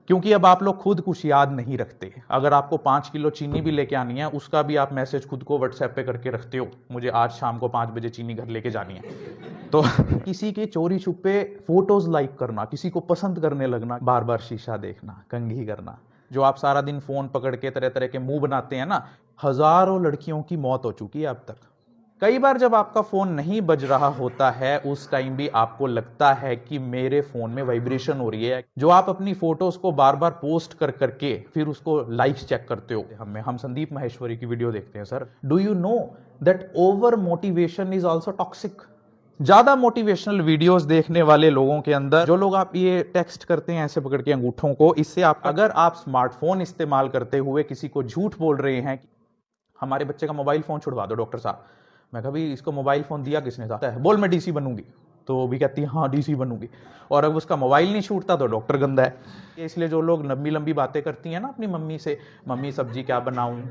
क्योंकि अब आप लोग खुद कुछ याद नहीं रखते। अगर आपको 5 किलो चीनी भी लेके आनी है, उसका भी आप मैसेज खुद को व्हाट्सएप पे करके रखते हो, मुझे आज शाम को 5 बजे चीनी घर लेके जानी है। तो किसी के चोरी छुपे फोटोज लाइक करना, किसी को पसंद करने लगना, बार बार शीशा देखना, कंघी करना, जो आप सारा दिन फोन पकड़ के तरह तरह के मुंह बनाते हैं ना, हजारों लड़कियों की मौत हो चुकी है अब तक। कई बार जब आपका फोन नहीं बज रहा होता है, उस टाइम भी आपको लगता है कि मेरे फोन में वाइब्रेशन हो रही है, जो आप अपनी फोटोज को बार बार पोस्ट कर करके फिर उसको लाइक्स चेक करते हो। हम संदीप माहेश्वरी की वीडियो देखते हैं। Sir, do you know that over motivation is also toxic. ज्यादा मोटिवेशनल वीडियोस देखने वाले लोगों के अंदर, जो लोग आप ये टेक्स्ट करते हैं ऐसे पकड़ के अंगूठों को, इससे आप, अगर आप स्मार्टफोन इस्तेमाल करते हुए किसी को झूठ बोल रहे हैं, हमारे बच्चे का मोबाइल फोन छुड़वा दो डॉक्टर साहब, मैं कहा भाई इसको मोबाइल फोन दिया किसने था, बोल मैं डीसी बनूंगी, तो वो भी कहती है हाँ डीसी बनूंगी, और अगर उसका मोबाइल नहीं छूटता तो डॉक्टर गंदा है। इसलिए जो लोग लंबी लंबी बातें करती हैं ना अपनी मम्मी से, मम्मी सब्जी क्या बनाऊं,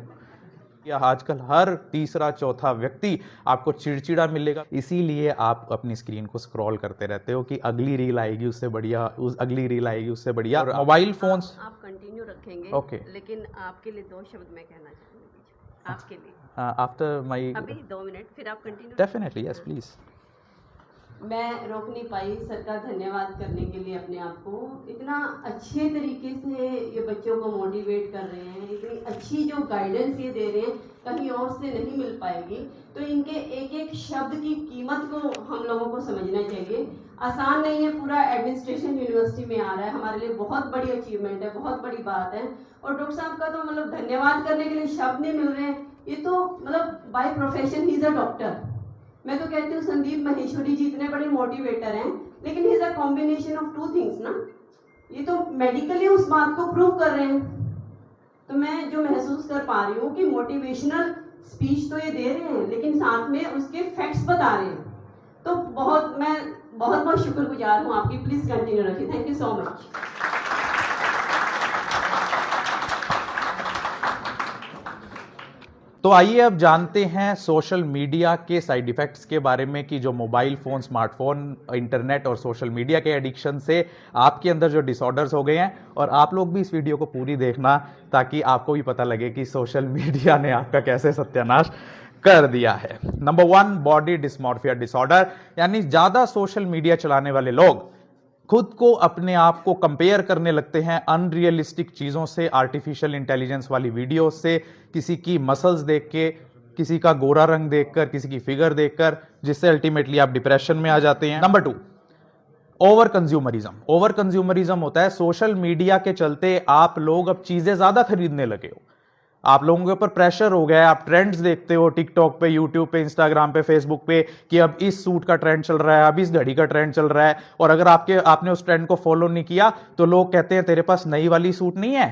या आजकल हर तीसरा चौथा व्यक्ति आपको चिड़चिड़ा मिलेगा, इसीलिए आप अपनी स्क्रीन को स्क्रॉल करते रहते हो कि अगली रील आएगी उससे बढ़िया, अगली रील आएगी उससे बढ़िया। मोबाइल फोन्स आप कंटिन्यू रखेंगे, ओके, लेकिन आपके लिए 2 शब्द मैं कहना चाहूंगी आपके लिए। आफ्टर माय अभी 2 मिनट, फिर आप कंटिन्यू। Definitely yes please. मैं रोक नहीं पाई सर का धन्यवाद करने के लिए अपने आप को। इतना अच्छे तरीके से ये बच्चों को मोटिवेट कर रहे हैं, इतनी अच्छी जो गाइडेंस ये दे रहे हैं, कहीं और से नहीं मिल पाएगी। तो इनके एक एक शब्द की कीमत को हम लोगों को समझना चाहिए। आसान नहीं है, पूरा एडमिनिस्ट्रेशन यूनिवर्सिटी में आ रहा है, हमारे लिए बहुत बड़ी अचीवमेंट है, बहुत बड़ी बात है। और डॉक्टर साहब का तो मतलब धन्यवाद करने के लिए शब्द नहीं मिल रहे हैं। ये तो मतलब by profession he is a doctor. मैं तो कहती हूँ संदीप माहेश्वरी जी इतने बड़े मोटिवेटर हैं, लेकिन he is a combination of 2 things ना। ये तो मेडिकली उस बात को प्रूव कर रहे हैं। तो मैं जो महसूस कर पा रही हूँ कि मोटिवेशनल स्पीच तो ये दे रहे हैं, लेकिन साथ में उसके फैक्ट्स बता रहे हैं। तो मैं बहुत बहुत शुक्रगुजार हूँ आपकी। प्लीज कंटिन्यू रखिए। Thank you so much. तो आइए अब जानते हैं सोशल मीडिया के साइड इफेक्ट्स के बारे में, कि जो मोबाइल फोन, स्मार्टफोन, इंटरनेट और सोशल मीडिया के एडिक्शन से आपके अंदर जो डिसऑर्डर्स हो गए हैं। और आप लोग भी इस वीडियो को पूरी देखना, ताकि आपको भी पता लगे कि सोशल मीडिया ने आपका कैसे सत्यानाश कर दिया है। नंबर 1, बॉडी डिस्मॉर्फिया डिसऑर्डर, यानी ज्यादा सोशल मीडिया चलाने वाले लोग खुद को, अपने आप को कंपेयर करने लगते हैं अनरियलिस्टिक चीजों से, आर्टिफिशियल इंटेलिजेंस वाली वीडियो से, किसी की मसल्स देख के, किसी का गोरा रंग देखकर, किसी की फिगर देखकर, जिससे अल्टीमेटली आप डिप्रेशन में आ जाते हैं। Number 2, over consumerism. Over consumerism होता है सोशल मीडिया के चलते आप लोग अब चीजें ज्यादा खरीदने लगे हो, आप लोगों के ऊपर प्रेशर हो गया है, आप ट्रेंड्स देखते हो टिकटॉक पे, यूट्यूब पे, इंस्टाग्राम पे, फेसबुक पे, कि अब इस सूट का ट्रेंड चल रहा है, अब इस घड़ी का ट्रेंड चल रहा है, और अगर आपने उस ट्रेंड को फॉलो नहीं किया तो लोग कहते हैं तेरे पास नई वाली सूट नहीं है,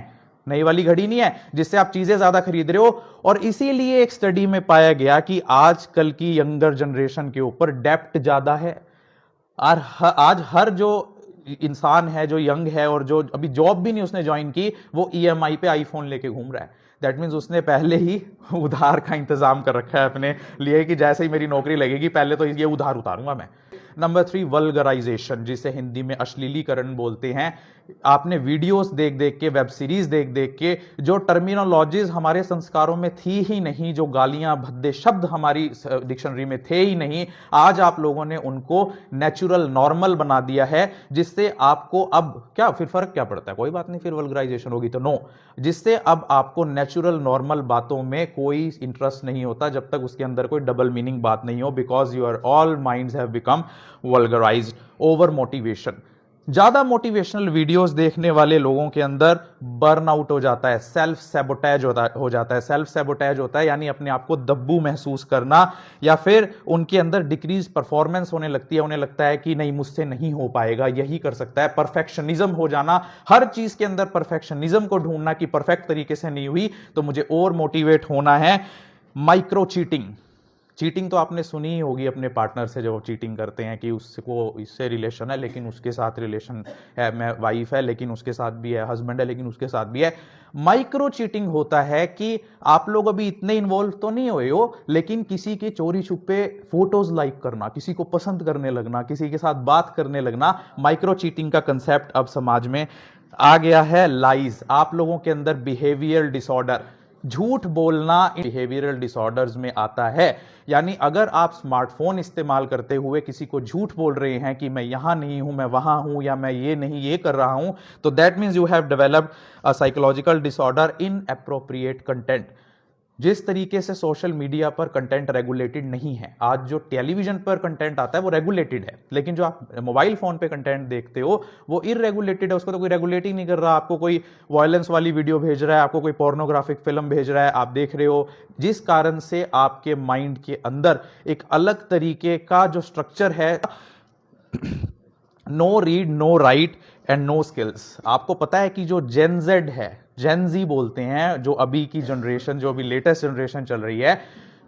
नई वाली घड़ी नहीं है, जिससे आप चीजें ज्यादा खरीद रहे हो। और इसीलिए एक स्टडी में पाया गया कि आजकल की यंगर जनरेशन के ऊपर डेप्ट ज्यादा है। और आज हर जो इंसान है, जो यंग है और जो अभी जॉब भी नहीं उसने ज्वाइन की, वो ईएमआई पे आईफोन लेके घूम रहा है। दैट मीन्स उसने पहले ही उधार का इंतजाम कर रखा है अपने लिए, कि जैसे ही मेरी नौकरी लगेगी पहले तो ये उधार उतारूंगा मैं। नंबर 3, वल्गराइजेशन, जिसे हिंदी में अश्लीलीकरण बोलते हैं। आपने वीडियोस देख देख के, वेब सीरीज देख देख के, जो टर्मिनोलॉजीज हमारे संस्कारों में थी ही नहीं, जो गालियां भद्दे शब्द हमारी डिक्शनरी में थे ही नहीं, आज आप लोगों ने उनको नेचुरल नॉर्मल बना दिया है, जिससे आपको अब क्या, फिर फर्क क्या पड़ता है, कोई बात नहीं, फिर वल्गराइजेशन होगी तो नो, जिससे अब आपको नेचुरल नॉर्मल बातों में कोई इंटरेस्ट नहीं होता जब तक उसके अंदर कोई डबल मीनिंग बात नहीं हो, because your all minds have become vulgarized. Over motivation, ज्यादा मोटिवेशनल वीडियोस देखने वाले लोगों के अंदर बर्नआउट हो जाता है, सेल्फ सैबोटेज हो जाता है। सेल्फ सैबोटेज होता है यानी अपने आप को दब्बू महसूस करना, या फिर उनके अंदर डिक्रीज परफॉर्मेंस होने लगती है, उन्हें लगता है कि नहीं मुझसे नहीं हो पाएगा, यही कर सकता है। परफेक्शनिज्म हो जाना, हर चीज के अंदर परफेक्शनिज्म को ढूंढना कि परफेक्ट तरीके से नहीं हुई तो मुझे और मोटिवेट होना है। माइक्रो चीटिंग, चीटिंग तो आपने सुनी ही होगी अपने पार्टनर से, जो चीटिंग करते हैं कि उसको इससे रिलेशन है लेकिन उसके साथ रिलेशन है, मैं वाइफ है लेकिन उसके साथ भी है, हस्बैंड है लेकिन उसके साथ भी है। माइक्रो चीटिंग होता है कि आप लोग अभी इतने इन्वॉल्व तो नहीं हुए हो, लेकिन किसी के चोरी छुपे फोटोज लाइक करना, किसी को पसंद करने लगना, किसी के साथ बात करने लगना, माइक्रो चीटिंग का कंसेप्ट अब समाज में आ गया है लाइज। आप लोगों के अंदर बिहेवियर डिसऑर्डर, झूठ बोलना बिहेवियरल डिसऑर्डर्स में आता है। यानी अगर आप स्मार्टफोन इस्तेमाल करते हुए किसी को झूठ बोल रहे हैं कि मैं यहां नहीं हूं, मैं वहां हूं, या मैं ये नहीं ये कर रहा हूं, तो that means you have developed a psychological disorder in appropriate content. जिस तरीके से सोशल मीडिया पर कंटेंट रेगुलेटेड नहीं है, आज जो टेलीविजन पर कंटेंट आता है वो रेगुलेटेड है, लेकिन जो आप मोबाइल फोन पे कंटेंट देखते हो वो इरेगुलेटेड है। उसको तो कोई रेगुलेट ही नहीं कर रहा। आपको कोई वायलेंस वाली वीडियो भेज रहा है, आपको कोई पोर्नोग्राफिक फिल्म भेज रहा है, आप देख रहे हो, जिस कारण से आपके माइंड के अंदर एक अलग तरीके का जो स्ट्रक्चर है, no read no write and no skills. आपको पता है कि जो जेन जेड है, जेन जी बोलते हैं, जो अभी की जनरेशन, जो अभी लेटेस्ट जनरेशन चल रही है,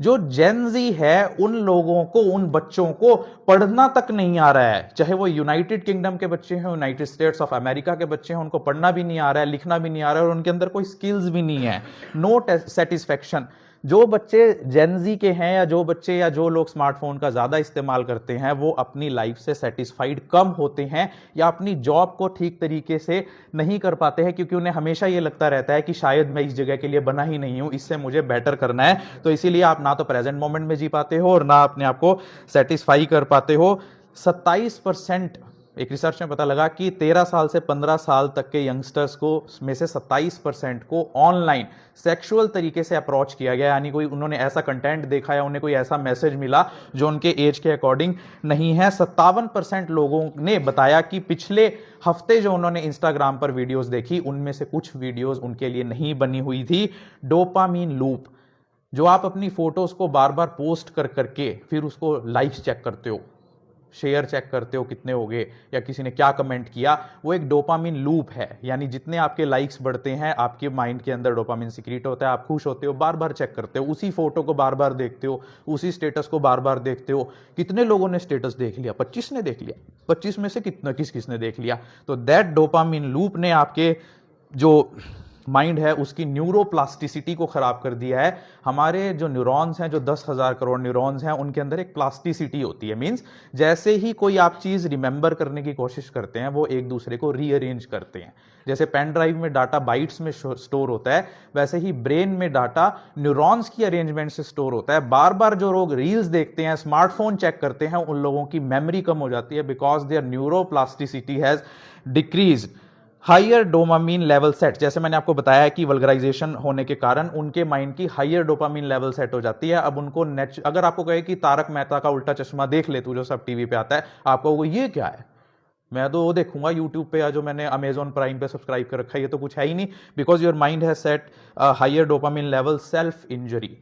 जो जेन जी है, उन लोगों को, उन बच्चों को पढ़ना तक नहीं आ रहा है। चाहे वो यूनाइटेड किंगडम के बच्चे हैं, यूनाइटेड स्टेट्स ऑफ अमेरिका के बच्चे हैं, उनको पढ़ना भी नहीं आ रहा है, लिखना भी नहीं आ रहा है, और उनके अंदर कोई स्किल्स भी नहीं है। No satisfaction. जो बच्चे जेनजी के हैं, या जो बच्चे या जो लोग स्मार्टफोन का ज्यादा इस्तेमाल करते हैं, वो अपनी लाइफ से सेटिस्फाइड कम होते हैं, या अपनी जॉब को ठीक तरीके से नहीं कर पाते हैं, क्योंकि उन्हें हमेशा ये लगता रहता है कि शायद मैं इस जगह के लिए बना ही नहीं हूं, इससे मुझे बेटर करना है। तो इसीलिए आप ना तो प्रेजेंट मोमेंट में जी पाते हो और ना अपने आप को सेटिस्फाई कर पाते हो। 27%, एक रिसर्च में पता लगा कि 13 साल से 15 साल तक के यंगस्टर्स को में से 27% को ऑनलाइन सेक्सुअल तरीके से अप्रोच किया गया। यानी कोई उन्होंने ऐसा कंटेंट देखा या उन्हें कोई ऐसा मैसेज मिला जो उनके एज के अकॉर्डिंग नहीं है। 57% लोगों ने बताया कि पिछले हफ्ते जो उन्होंने इंस्टाग्राम पर वीडियोस देखी, उनमें से कुछ वीडियोस उनके लिए नहीं बनी हुई थी। डोपामीन लूप, जो आप अपनी फोटोज को बार बार पोस्ट कर करके फिर उसको लाइक्स चेक करते हो, शेयर चेक करते हो कितने हो गए, या किसी ने क्या कमेंट किया, वो एक डोपामिन लूप है। यानी जितने आपके लाइक्स बढ़ते हैं, आपके माइंड के अंदर डोपामिन सिक्रीट होता है, आप खुश होते हो, बार बार चेक करते हो, उसी फोटो को बार बार देखते हो, उसी स्टेटस को बार बार देखते हो। कितने लोगों ने स्टेटस देख लिया? 25 ने देख लिया। 25 में से कितना किसने देख लिया? तो दैट डोपामिन लूप ने आपके जो माइंड है उसकी न्यूरोप्लास्टिसिटी को खराब कर दिया है। हमारे जो न्यूरॉन्स हैं, जो 10,000 करोड़ न्यूरॉन्स हैं, उनके अंदर एक प्लास्टिसिटी होती है। मींस जैसे ही कोई आप चीज रिमेंबर करने की कोशिश करते हैं, वो एक दूसरे को रीअरेंज करते हैं। जैसे पेन ड्राइव में डाटा बाइट्स में स्टोर होता है, वैसे ही ब्रेन में डाटा न्यूरॉन्स की अरेंजमेंट से स्टोर होता है। बार बार जो लोग रील्स देखते हैं, स्मार्टफोन चेक करते हैं, उन लोगों की मेमोरी कम हो जाती है, because there neuroplasticity has decrease. Higher dopamine level set, जैसे मैंने आपको बताया कि वल्गराइजेशन होने के कारण उनके माइंड की हाइयर डोपामिन लेवल सेट हो जाती है। अब उनको अगर आपको कहे कि तारक मेहता का उल्टा चश्मा देख ले तू, जो सब टीवी पे आता है, आपको वो ये क्या है, मैं तो वो देखूंगा यूट्यूब पे, या जो मैंने अमेजॉन प्राइम पे सब्सक्राइब कर रखा है, ये तो कुछ है ही नहीं। Because your mind has set higher dopamine level. Self injury,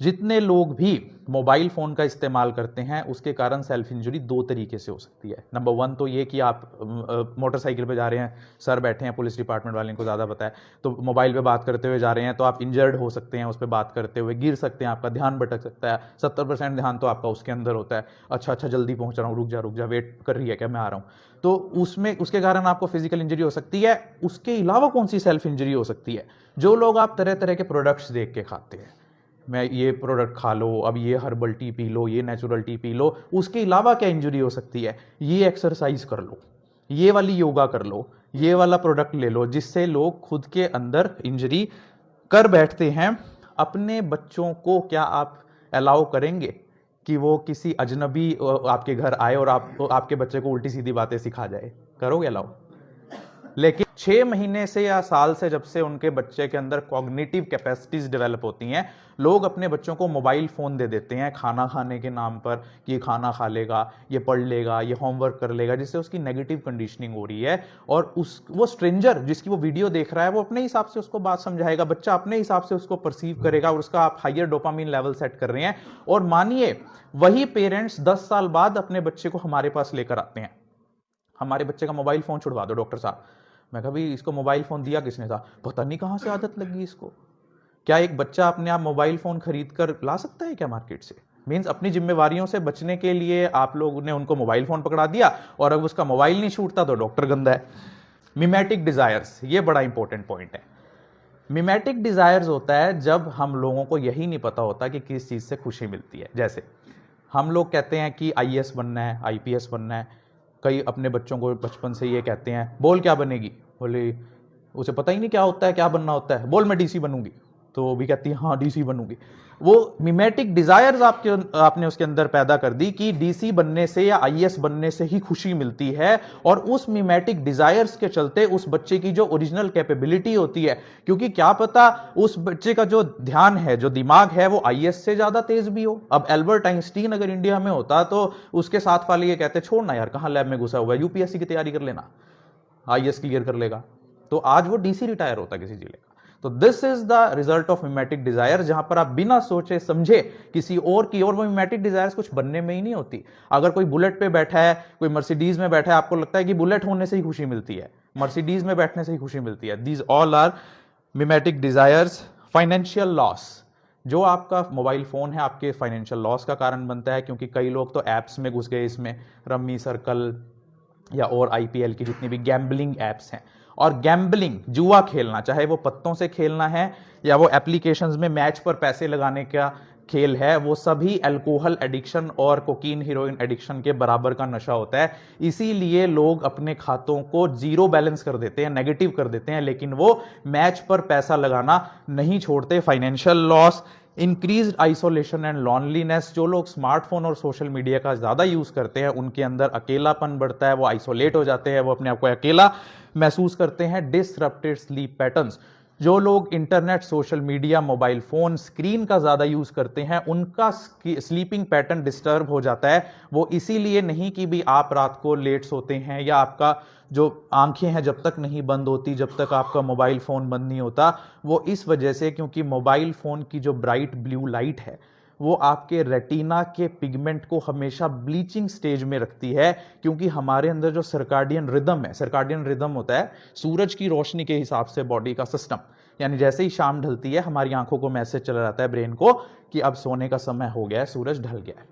जितने लोग भी मोबाइल फोन का इस्तेमाल करते हैं, उसके कारण सेल्फ इंजरी 2 तरीके से हो सकती है। नंबर 1 तो ये कि आप मोटरसाइकिल पे जा रहे हैं, सर बैठे हैं, पुलिस डिपार्टमेंट वाले को ज़्यादा पता है, तो मोबाइल पे बात करते हुए जा रहे हैं, तो आप इंजर्ड हो सकते हैं उस पर बात करते हुए, गिर सकते हैं, आपका ध्यान भटक सकता है। 70% ध्यान तो आपका उसके अंदर होता है, अच्छा जल्दी पहुंच रहा हूँ, रुक जा, वेट कर रही है क्या, मैं आ रहा हूँ। तो उसमें उसके कारण आपको फिजिकल इंजरी हो सकती है। उसके अलावा कौन सी सेल्फ इंजरी हो सकती है? जो लोग आप तरह तरह के प्रोडक्ट्स देख के खाते हैं, मैं ये प्रोडक्ट खा लो, अब ये हर्बल टी पी लो, ये नेचुरल टी पी लो, उसके अलावा क्या इंजरी हो सकती है? ये एक्सरसाइज कर लो, ये वाली योगा कर लो, ये वाला प्रोडक्ट ले लो, जिससे लोग खुद के अंदर इंजरी कर बैठते हैं। अपने बच्चों को क्या आप अलाउ करेंगे कि वो किसी अजनबी आपके घर आए और आपके बच्चे को उल्टी सीधी बातें सिखा जाए? करोगे अलाउ? लेकिन 6 महीने से या साल से, जब से उनके बच्चे के अंदर कॉग्निटिव कैपेसिटीज डेवलप होती हैं, लोग अपने बच्चों को मोबाइल फोन दे देते हैं खाना खाने के नाम पर, कि ये खाना खा लेगा, ये पढ़ लेगा, ये होमवर्क कर लेगा, जिससे उसकी नेगेटिव कंडीशनिंग हो रही है। और वो स्ट्रेंजर जिसकी वो वीडियो देख रहा है, वो अपने हिसाब से उसको बात समझाएगा, बच्चा अपने हिसाब से उसको परसीव करेगा, और उसका आप हाइयर डोपामिन लेवल सेट कर रहे हैं। और मानिए वही पेरेंट्स 10 साल बाद अपने बच्चे को हमारे पास लेकर आते हैं, हमारे बच्चे का मोबाइल फोन छुड़वा दो डॉक्टर साहब। मैं कहा भाई इसको मोबाइल फोन दिया किसने था? पता नहीं कहां से आदत लगी इसको। क्या एक बच्चा अपने आप मोबाइल फोन खरीद कर ला सकता है क्या मार्केट से? मींस अपनी जिम्मेवारियों से बचने के लिए आप लोगों ने उनको मोबाइल फोन पकड़ा दिया, और अब उसका मोबाइल नहीं छूटता तो डॉक्टर गंदा है। मिमेटिक डिजायर्स, ये बड़ा इंपॉर्टेंट पॉइंट है। मिमेटिक डिजायर्स होता है जब हम लोगों को यही नहीं पता होता कि किस चीज से खुशी मिलती है। जैसे हम लोग कहते हैं कि आईएएस बनना है, आईपीएस बनना है, कई अपने बच्चों को बचपन से ये कहते हैं, बोल क्या बनेगी? बोले उसे पता ही नहीं क्या होता है, क्या बनना होता है, बोल मैं डीसी बनूंगी। तो वो भी कहती है हाँ डीसी बनूंगी। वो मिमेटिक डिजायर्स आपने उसके अंदर पैदा कर दी कि डीसी बनने से या आईएएस बनने से ही खुशी मिलती है, और उस मिमेटिक डिजायर्स के चलते उस बच्चे की जो ओरिजिनल कैपेबिलिटी होती है, क्योंकि क्या पता उस बच्चे का जो ध्यान है, जो दिमाग है, वो आईएएस से ज्यादा तेज भी हो। अब एल्बर्ट आइंस्टीन अगर इंडिया में होता तो उसके साथ वाले ये कहते छोड़ना यार, कहां लैब में घुसा हुआ है, यूपीएससी की तैयारी कर लेना, आईएएस क्लियर कर लेगा। तो आज वो डीसी रिटायर होता किसी जिले का। तो this is the result of mimetic desire, जहां पर आप बिना सोचे समझे किसी और की, और वो मिमेटिक डिजायर्स कुछ बनने में ही नहीं होती। अगर कोई बुलेट पे बैठा है, कोई मर्सिडीज में बैठा है, आपको लगता है कि बुलेट होने से ही खुशी मिलती है, मर्सिडीज में बैठने से ही खुशी मिलती है। These all are mimetic desires. Financial loss, जो आपका मोबाइल फोन है आपके फाइनेंशियल लॉस का कारण बनता है, क्योंकि कई लोग तो एप्स में घुस गए, इसमें रम्मी सर्कल या और आईपीएल की जितनी भी गैम्बलिंग एप्स हैं। और गैम्बलिंग, जुआ खेलना, चाहे वो पत्तों से खेलना है या वो एप्लीकेशंस में मैच पर पैसे लगाने का खेल है, वो सभी अल्कोहल एडिक्शन और कोकीन हीरोइन एडिक्शन के बराबर का नशा होता है। इसीलिए लोग अपने खातों को जीरो बैलेंस कर देते हैं, नेगेटिव कर देते हैं, लेकिन वो मैच पर पैसा लगाना नहीं छोड़ते। Financial loss, increased isolation and loneliness, जो लोग स्मार्टफोन और सोशल मीडिया का ज्यादा यूज करते हैं उनके अंदर अकेलापन बढ़ता है, वो आइसोलेट हो जाते हैं, वो अपने आप को अकेला महसूस करते हैं। डिसरप्टेड स्लीप पैटर्न्स, जो लोग internet, social media, mobile phone, screen का ज्यादा यूज करते हैं उनका स्लीपिंग पैटर्न डिस्टर्ब हो जाता है। वो इसीलिए नहीं कि भी आप रात को लेट सोते हैं या आपका जो आंखें हैं जब तक नहीं बंद होती, जब तक आपका मोबाइल फोन बंद नहीं होता, वो इस वजह से क्योंकि मोबाइल फोन की जो ब्राइट ब्लू लाइट है वो आपके रेटिना के पिगमेंट को हमेशा ब्लीचिंग स्टेज में रखती है। क्योंकि हमारे अंदर जो सर्काडियन रिदम है, सर्काडियन रिदम होता है सूरज की रोशनी के हिसाब से बॉडी का सिस्टम, यानी जैसे ही शाम ढलती है हमारी आंखों को मैसेज चला जाता है ब्रेन को कि अब सोने का समय हो गया है, सूरज ढल गया है।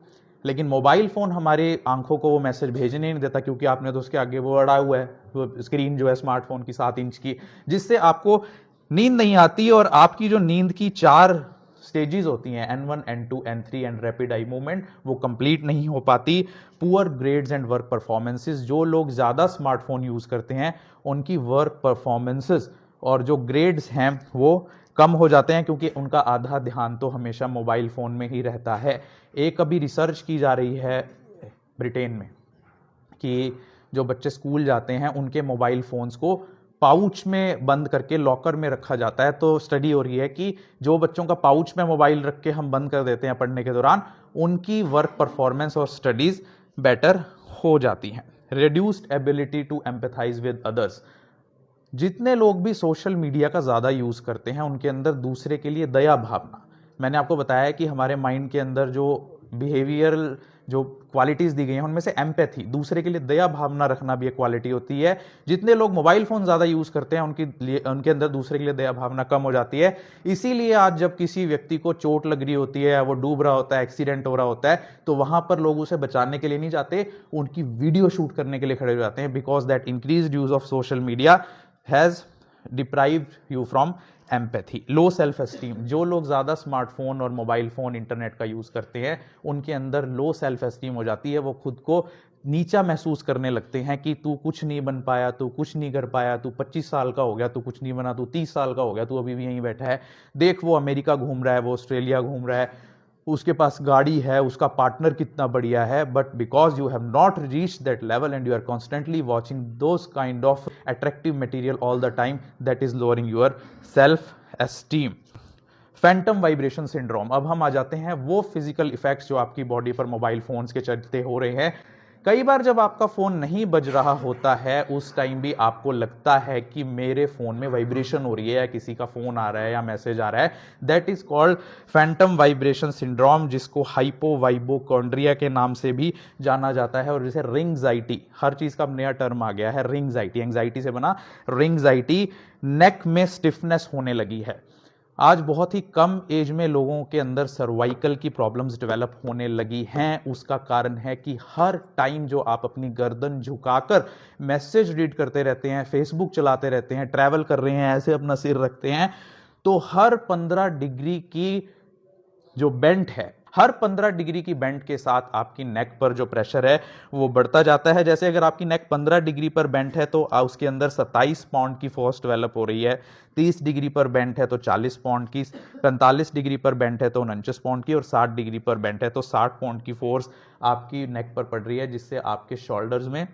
लेकिन मोबाइल फोन हमारे आंखों को वो मैसेज भेजने नहीं देता, क्योंकि आपने तो उसके आगे वो अड़ा हुआ है, वो स्क्रीन जो है स्मार्टफोन की 7 इंच की, जिससे आपको नींद नहीं आती। और आपकी जो नींद की 4 स्टेजेस होती हैं, N1, N2, N3 and rapid eye movement, वो कंप्लीट नहीं हो पाती। Poor grades and work performances, जो लोग ज्यादा स्मार्टफोन यूज करते हैं उनकी वर्क परफॉर्मेंसेस और जो ग्रेड्स हैं वो कम हो जाते हैं, क्योंकि उनका आधा ध्यान तो हमेशा मोबाइल फोन में ही रहता है। एक अभी रिसर्च की जा रही है ब्रिटेन में कि जो बच्चे स्कूल जाते हैं उनके मोबाइल फोन्स को पाउच में बंद करके लॉकर में रखा जाता है। तो स्टडी हो रही है कि जो बच्चों का पाउच में मोबाइल रख के हम बंद कर देते हैं पढ़ने के दौरान, उनकी वर्क परफॉर्मेंस और स्टडीज बेटर हो जाती हैं। Reduced ability to empathise with others, जितने लोग भी सोशल मीडिया का ज्यादा यूज करते हैं उनके अंदर दूसरे के लिए दया भावना, मैंने आपको बताया कि हमारे माइंड के अंदर जो बिहेवियरल जो क्वालिटीज दी गई हैं उनमें से एम्पैथी, दूसरे के लिए दया भावना रखना भी एक क्वालिटी होती है। जितने लोग मोबाइल फोन ज्यादा यूज करते हैं उनके अंदर दूसरे के लिए दया भावना कम हो जाती है। इसीलिए आज जब किसी व्यक्ति को चोट लग रही होती है, वो डूब रहा होता है, एक्सीडेंट हो रहा होता है, तो वहां पर लोग उसे बचाने के लिए नहीं जाते, उनकी वीडियो शूट करने के लिए खड़े हो जाते हैं, because that increased use of social media has deprived you from empathy. Low self esteem, जो लोग ज्यादा स्मार्टफोन और मोबाइल फोन इंटरनेट का यूज करते हैं उनके अंदर लो सेल्फ एस्टीम हो जाती है, वो खुद को नीचा महसूस करने लगते हैं कि तू कुछ नहीं बन पाया, तू कुछ नहीं कर पाया, तू 25 साल का हो गया, तू कुछ नहीं बना, तू 30 साल का हो गया, तू अभी भी यहीं बैठा है, देख वो अमेरिका घूम रहा है, वो ऑस्ट्रेलिया घूम रहा है, उसके पास गाड़ी है, उसका पार्टनर कितना बढ़िया है। But because you have not reach that level and you are constantly watching those kind of attractive material all the time, that is lowering your self esteem. Phantom vibration syndrome, अब हम आ जाते हैं वो physical effects जो आपकी body पर mobile phones के चलते हो रहे हैं। कई बार जब आपका फोन नहीं बज रहा होता है उस टाइम भी आपको लगता है कि मेरे फोन में वाइब्रेशन हो रही है या किसी का फोन आ रहा है या मैसेज आ रहा है, that is called Phantom vibration syndrome, जिसको हाइपोवाइबोकॉन्ड्रिया के नाम से भी जाना जाता है। और जैसे रिंगजाइटी, हर चीज का नया टर्म आ गया है, रिंगजाइटी, एंजाइटी से बना रिंगजाइटी। नेक में स्टिफनेस होने लगी है, आज बहुत ही कम एज में लोगों के अंदर सर्वाइकल की प्रॉब्लम्स डेवलप होने लगी हैं। उसका कारण है कि हर टाइम जो आप अपनी गर्दन झुकाकर मैसेज रीड करते रहते हैं, फेसबुक चलाते रहते हैं, ट्रैवल कर रहे हैं, ऐसे अपना सिर रखते हैं, तो हर 15 डिग्री की जो बेंट है हर 15 डिग्री की बेंट के साथ आपकी नेक पर जो प्रेशर है वो बढ़ता जाता है। जैसे अगर आपकी नेक 15 डिग्री पर बेंट है तो उसके अंदर 27 पाउंड की फोर्स डेवलप हो रही है, 30 डिग्री पर बेंट है तो 40 पाउंड की, 45 डिग्री पर बेंट है तो 49 पाउंड की, और 60 डिग्री पर बेंट है तो 60 पाउंड की फोर्स आपकी नेक पर पड़ रही है, जिससे आपके शोल्डर्स में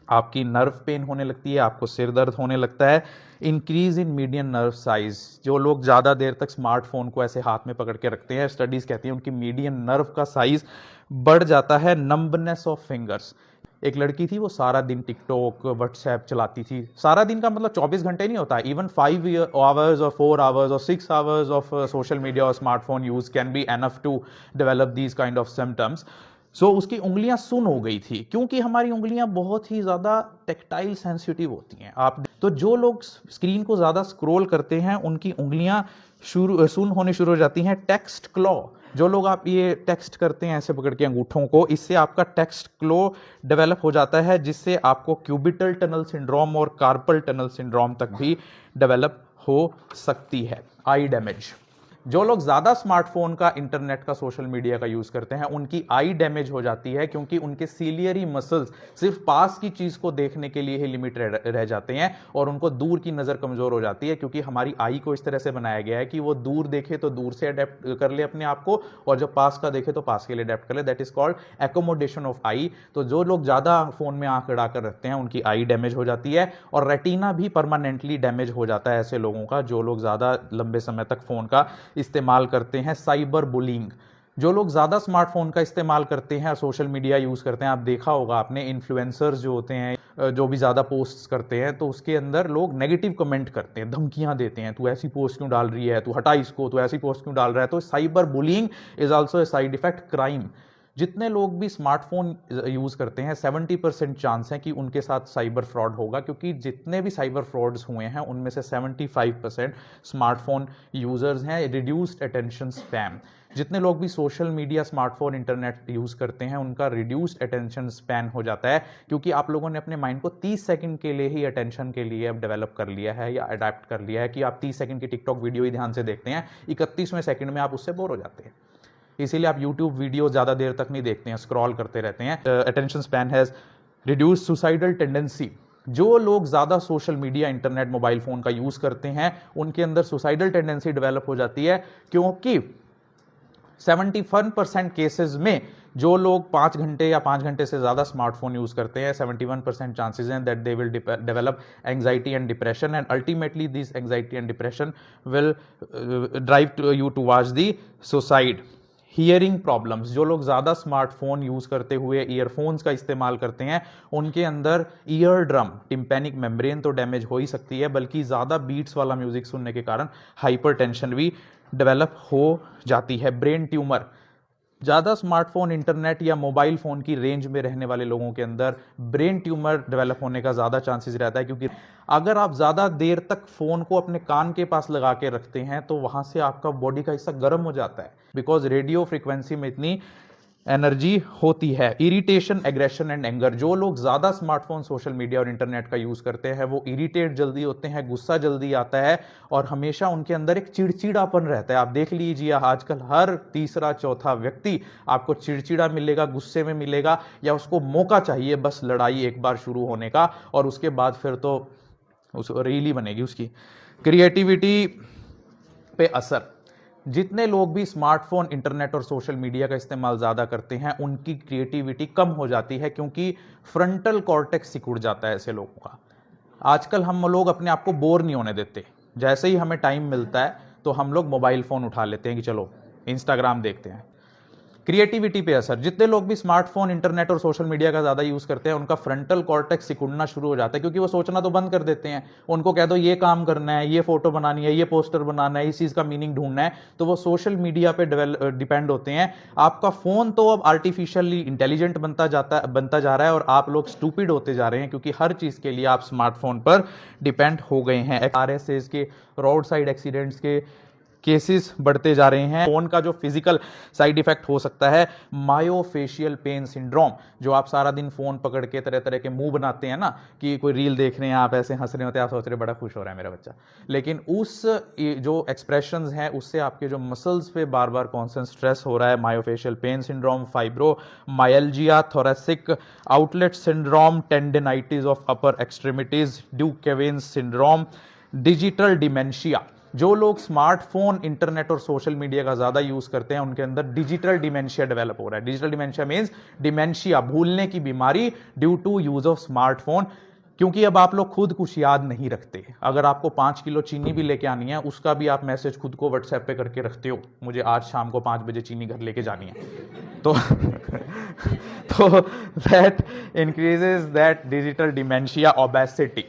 आपकी नर्व पेन होने लगती है, आपको सिर दर्द होने लगता है। Increase in median nerve size, जो लोग ज़्यादा देर तक स्मार्टफोन को ऐसे हाथ में पकड़ के रखते हैं, स्टडीज़ कहती हैं उनकी मीडियन नर्व का साइज बढ़ जाता है। नंबनेस ऑफ फिंगर्स, एक लड़की थी वो सारा दिन टिकटॉक व्हाट्सएप चलाती थी, सारा दिन का मतलब 24 घंटे नहीं होता, इवन 5 आवर्स और 4 आवर्स और 6 आवर्स ऑफ सोशल मीडिया और smartphone use can be enough to develop these kind of symptoms. So उसकी उंगलियां सुन हो गई थी, क्योंकि हमारी उंगलियां बहुत ही ज़्यादा टेक्टाइल सेंसिटिव होती हैं। आप तो जो लोग स्क्रीन को ज़्यादा स्क्रॉल करते हैं उनकी उंगलियां सुन होने शुरू हो जाती हैं। टेक्स्ट क्लॉ, जो लोग आप ये टेक्स्ट करते हैं ऐसे पकड़ के अंगूठों को, इससे आपका टेक्स्ट क्लॉ डेवलप हो जाता है, जिससे आपको क्यूबिटल टनल सिंड्रोम और कार्पल टनल सिंड्रोम तक भी डेवलप हो सकती है। आई डैमेज, जो लोग ज़्यादा स्मार्टफोन का, इंटरनेट का, सोशल मीडिया का यूज़ करते हैं उनकी आई डैमेज हो जाती है, क्योंकि उनके सीलियरी मसल्स सिर्फ पास की चीज़ को देखने के लिए ही लिमिट रह जाते हैं और उनको दूर की नज़र कमज़ोर हो जाती है, क्योंकि हमारी आई को इस तरह से बनाया गया है कि वो दूर देखे तो दूर से अडेप्ट कर ले अपने आप को, और जब पास का देखे तो पास के लिए अडेप्ट कर ले। That is called accommodation of eye. तो जो लोग ज़्यादा फ़ोन में आंख अड़ा कर रखते हैं उनकी आई डैमेज हो जाती है, और रेटिना भी परमानेंटली डैमेज हो जाता है ऐसे लोगों का, जो लोग ज़्यादा लंबे समय तक फ़ोन का इस्तेमाल करते हैं। साइबर बुलिंग, जो लोग ज़्यादा स्मार्टफोन का इस्तेमाल करते हैं और सोशल मीडिया यूज़ करते हैं, आप देखा होगा आपने, इन्फ्लुएंसर्स जो होते हैं जो भी ज़्यादा पोस्ट्स करते हैं तो उसके अंदर लोग नेगेटिव कमेंट करते हैं, धमकियां देते हैं, तू ऐसी पोस्ट क्यों डाल रही है, तू हटा इसको, तू ऐसी पोस्ट क्यों डाल रहा है। तो cyber bullying is also a side effect crime. जितने लोग भी स्मार्टफोन यूज़ करते हैं 70% चांस है कि उनके साथ साइबर फ्रॉड होगा, क्योंकि जितने भी साइबर फ्रॉड्स हुए हैं उनमें से 75% स्मार्टफोन यूज़र्स हैं। रिड्यूस्ड अटेंशन स्पैन, जितने लोग भी social media, smartphone, internet use करते हैं उनका रिड्यूस्ड अटेंशन स्पैन हो जाता है, क्योंकि आप लोगों ने अपने माइंड को 30 सेकंड के लिए ही अटेंशन के लिए अब डेवलप कर लिया है या अडेप्ट कर लिया है कि आप 30 सेकंड की टिकटॉक वीडियो ही ध्यान से देखते हैं, 31वें सेकंड में आप उससे बोर हो जाते हैं, इसीलिए आप यूट्यूब वीडियो ज़्यादा देर तक नहीं देखते हैं, स्क्रॉल करते रहते हैं। Attention span has reduced suicidal tendency, जो लोग ज़्यादा social media, internet, mobile phone का यूज़ करते हैं उनके अंदर सुसाइडल टेंडेंसी डेवलप हो जाती है, क्योंकि 71% केसेस में जो लोग 5 घंटे या 5 घंटे से ज़्यादा स्मार्टफोन यूज़ करते हैं 71% चांसेस हैं that they will develop anxiety and depression, and ultimately this anxiety and depression will drive you towards the suicide. Hearing problems, जो लोग ज़्यादा स्मार्टफोन यूज़ करते हुए ईयरफोन्स का इस्तेमाल करते हैं उनके अंदर ईयर ड्रम, टिम्पैनिक मेम्ब्रेन तो डैमेज हो ही सकती है, बल्कि ज़्यादा बीट्स वाला म्यूजिक सुनने के कारण हाइपरटेंशन भी डेवलप हो जाती है। ब्रेन ट्यूमर, ज़्यादा स्मार्टफोन, इंटरनेट या मोबाइल फ़ोन की रेंज में रहने वाले लोगों के अंदर ब्रेन ट्यूमर डेवलप होने का ज़्यादा चांसेस रहता है, क्योंकि अगर आप ज़्यादा देर तक फ़ोन को अपने कान के पास लगा के रखते हैं तो वहाँ से आपका बॉडी का हिस्सा गर्म हो जाता है, बिकॉज रेडियो फ्रिक्वेंसी में इतनी एनर्जी होती है। इरिटेशन, एग्रेशन एंड एंगर, जो लोग ज़्यादा स्मार्टफोन, सोशल मीडिया और इंटरनेट का यूज़ करते हैं वो इरिटेट जल्दी होते हैं, गुस्सा जल्दी आता है और हमेशा उनके अंदर एक चिड़चिड़ापन रहता है। आप देख लीजिए आजकल हर तीसरा चौथा व्यक्ति आपको चिड़चिड़ा मिलेगा, गुस्से में मिलेगा, या उसको मौका चाहिए बस लड़ाई एक बार शुरू होने का, और उसके बाद फिर तो उस रील ही बनेगी उसकी। क्रिएटिविटी पे असर, जितने लोग भी स्मार्टफोन, इंटरनेट और सोशल मीडिया का इस्तेमाल ज़्यादा करते हैं उनकी क्रिएटिविटी कम हो जाती है, क्योंकि फ्रंटल कॉर्टेक्स सिकुड़ जाता है ऐसे लोगों का। आजकल हम लोग अपने आप को बोर नहीं होने देते, जैसे ही हमें टाइम मिलता है तो हम लोग मोबाइल फ़ोन उठा लेते हैं कि चलो इंस्टाग्राम देखते हैं। क्रिएटिविटी पे असर, जितने लोग भी स्मार्टफोन, इंटरनेट और सोशल मीडिया का ज़्यादा यूज़ करते हैं उनका फ्रंटल कॉर्टेक्स सिकुड़ना शुरू हो जाता है, क्योंकि वो सोचना तो बंद कर देते हैं। उनको कह दो ये काम करना है, ये फोटो बनानी है, ये पोस्टर बनाना है, इस चीज़ का मीनिंग ढूंढना है, तो वो सोशल मीडिया पे डिपेंड होते हैं। आपका फ़ोन तो अब आर्टिफिशियली इंटेलिजेंट बनता जा रहा है और आप लोग स्टूपिड होते जा रहे हैं, क्योंकि हर चीज़ के लिए आप स्मार्टफोन पर डिपेंड हो गए हैं। RSAs के, रोड साइड एक्सीडेंट्स के केसेस बढ़ते जा रहे हैं। फोन का जो फिजिकल साइड इफेक्ट हो सकता है मायोफेशियल पेन सिंड्रोम, जो आप सारा दिन फोन पकड़ के तरह तरह के मुंह बनाते हैं ना, कि कोई रील देख रहे हैं आप ऐसे हंस रहे होते हैं, आप सोच रहे बड़ा खुश हो रहा है मेरा बच्चा, लेकिन उस जो एक्सप्रेशंस हैं उससे आपके जो मसल्स पे बार बार कॉन्स्टेंट स्ट्रेस हो रहा है। Myofascial pain syndrome, fibromyalgia, thoracic outlet syndrome, tendinitis of upper extremities, de Quervain's syndrome, digital dementia. जो लोग स्मार्टफोन, इंटरनेट और सोशल मीडिया का ज्यादा यूज करते हैं उनके अंदर डिजिटल डिमेंशिया डेवलप हो रहा है। डिजिटल डिमेंशिया मींस डिमेंशिया, भूलने की बीमारी due to use of smartphone, क्योंकि अब आप लोग खुद कुछ याद नहीं रखते। अगर आपको 5 किलो चीनी भी लेके आनी है, उसका भी आप मैसेज खुद को व्हाट्सएप पे करके रखते हो, मुझे आज शाम को 5 बजे चीनी घर लेके जानी है, तो that increases that digital dementia, obesity,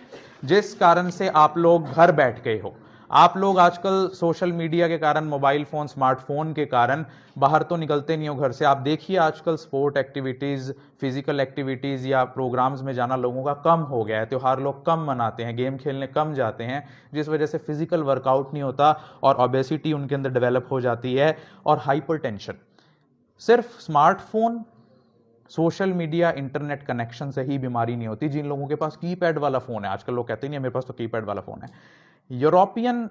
जिस कारण से आप लोग घर बैठ गए हो। आप लोग आजकल सोशल मीडिया के कारण, मोबाइल फोन, स्मार्टफोन के कारण बाहर तो निकलते नहीं हो घर से। आप देखिए आजकल स्पोर्ट एक्टिविटीज, फिजिकल एक्टिविटीज या प्रोग्राम्स में जाना लोगों का कम हो गया है। त्योहार लोग कम मनाते हैं, गेम खेलने कम जाते हैं, जिस वजह से फिजिकल वर्कआउट नहीं होता और ओबेसिटी उनके अंदर डेवलप हो जाती है। और हाइपरटेंशन, सिर्फ smartphone, social media, internet connection से ही बीमारी नहीं होती। जिन लोगों के पास कीपैड वाला फोन है, आजकल लोग कहते नहीं मेरे पास तो कीपैड वाला फोन है। यूरोपियन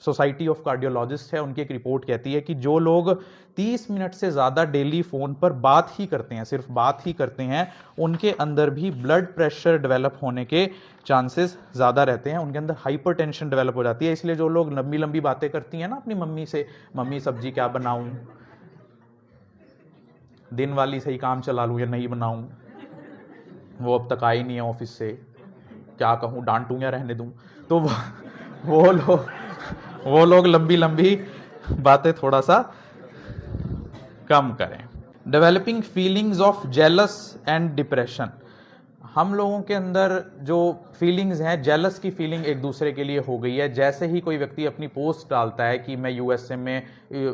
सोसाइटी ऑफ कार्डियोलॉजिस्ट है, उनकी एक रिपोर्ट कहती है कि जो लोग 30 मिनट से ज्यादा डेली फोन पर बात ही करते हैं, सिर्फ बात ही करते हैं, उनके अंदर भी ब्लड प्रेशर डेवलप होने के चांसेस ज्यादा रहते हैं, उनके अंदर हाइपरटेंशन डेवलप हो जाती है। इसलिए जो लोग लंबी लंबी बातें करती हैं ना अपनी मम्मी से, मम्मी सब्जी क्या बनाऊं, दिन वाली सही काम चला लूं या नहीं बनाऊं, वो अब तक आई नहीं है ऑफिस से, क्या कहूं, डांटूं या रहने दूं, तो वो लोग लंबी लंबी बातें थोड़ा सा कम करें। Developing feelings of jealous and depression, हम लोगों के अंदर जो फीलिंग्स हैं, जेलस की फीलिंग एक दूसरे के लिए हो गई है। जैसे ही कोई व्यक्ति अपनी पोस्ट डालता है कि मैं यूएसए में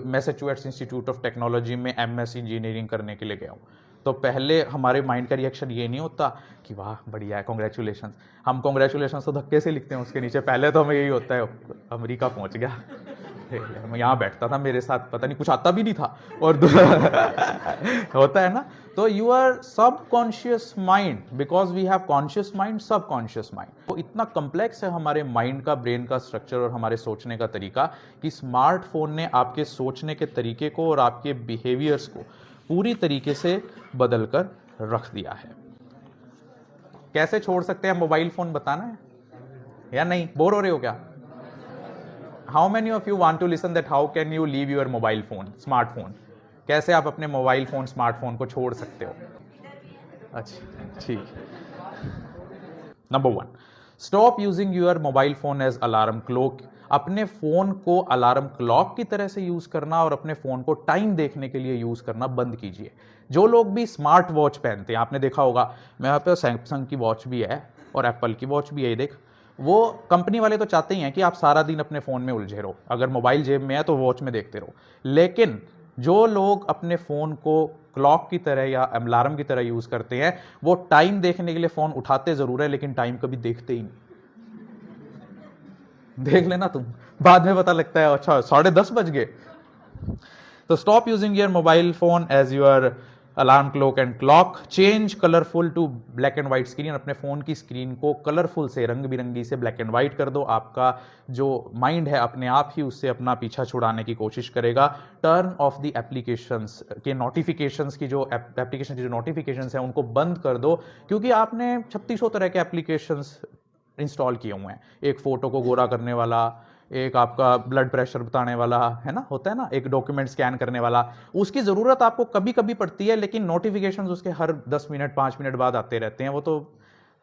मैसाचुसेट्स इंस्टीट्यूट ऑफ टेक्नोलॉजी में एमएस इंजीनियरिंग करने के लिए गया हूँ, तो पहले हमारे माइंड का रिएक्शन ये नहीं होता कि वाह बढ़िया है, कॉन्ग्रेचुलेशन। हम कॉन्ग्रेचुलेशन तो धक्के से लिखते हैं उसके नीचे, पहले तो हमें यही होता है अमेरिका पहुंच गया, मैं यहाँ बैठता था, मेरे साथ पता नहीं कुछ आता भी नहीं था, और होता है ना। तो your subconscious mind, because we have conscious mind, subconscious mind, तो इतना कॉम्प्लेक्स है हमारे माइंड का, ब्रेन का स्ट्रक्चर और हमारे सोचने का तरीका, कि स्मार्टफोन ने आपके सोचने के तरीके को और आपके बिहेवियर्स को पूरी तरीके से बदल कर रख दिया है। कैसे छोड़ सकते हैं मोबाइल फोन, बताना है या नहीं? बोर हो रहे हो क्या? How many of you want to listen that how can you leave your mobile phone, smartphone? कैसे आप अपने मोबाइल फोन, स्मार्टफोन को छोड़ सकते हो? अच्छा ठीक। Number 1, stop using your mobile phone as alarm clock. अपने फोन को अलार्म क्लॉक की तरह से यूज करना और अपने फोन को टाइम देखने के लिए यूज करना बंद कीजिए। जो लोग भी स्मार्ट वॉच पहनते हैं, आपने देखा होगा, मेरे पे सैमसंग की वॉच भी है और एप्पल की वॉच भी है, देख, वो कंपनी वाले तो चाहते ही हैं कि आप सारा दिन अपने फोन में उलझे रहो, अगर मोबाइल जेब में है तो वॉच में देखते रहो। लेकिन जो लोग अपने फोन को क्लॉक की तरह या अलार्म की तरह यूज करते हैं, वो टाइम देखने के लिए फोन उठाते जरूर है लेकिन टाइम कभी देखते ही नहीं। देख लेना तुम, बाद में पता लगता है अच्छा 10:30 बज गए। तो stop using your mobile phone as your alarm clock and clock. Change colourful to black and white screen. अपने फोन की स्क्रीन को कलरफुल से, रंग बिरंगी से ब्लैक एंड व्हाइट कर दो। आपका जो माइंड है अपने आप ही उससे अपना पीछा छुड़ाने की कोशिश करेगा। टर्न ऑफ द एप्लीकेशंस के नोटिफिकेशंस की जो एप्लीकेशन की जो नोटिफिकेशंस है उनको बंद कर दो, क्योंकि आपने 3600 तरह के एप्लीकेशंस इंस्टॉल किए हुए हैं। एक फोटो को गोरा करने वाला, एक आपका ब्लड प्रेशर बताने वाला, है ना, होता है ना, एक डॉक्यूमेंट स्कैन करने वाला। उसकी जरूरत आपको कभी कभी पड़ती है, लेकिन नोटिफिकेशंस उसके हर 10 मिनट 5 मिनट बाद आते रहते हैं। वो तो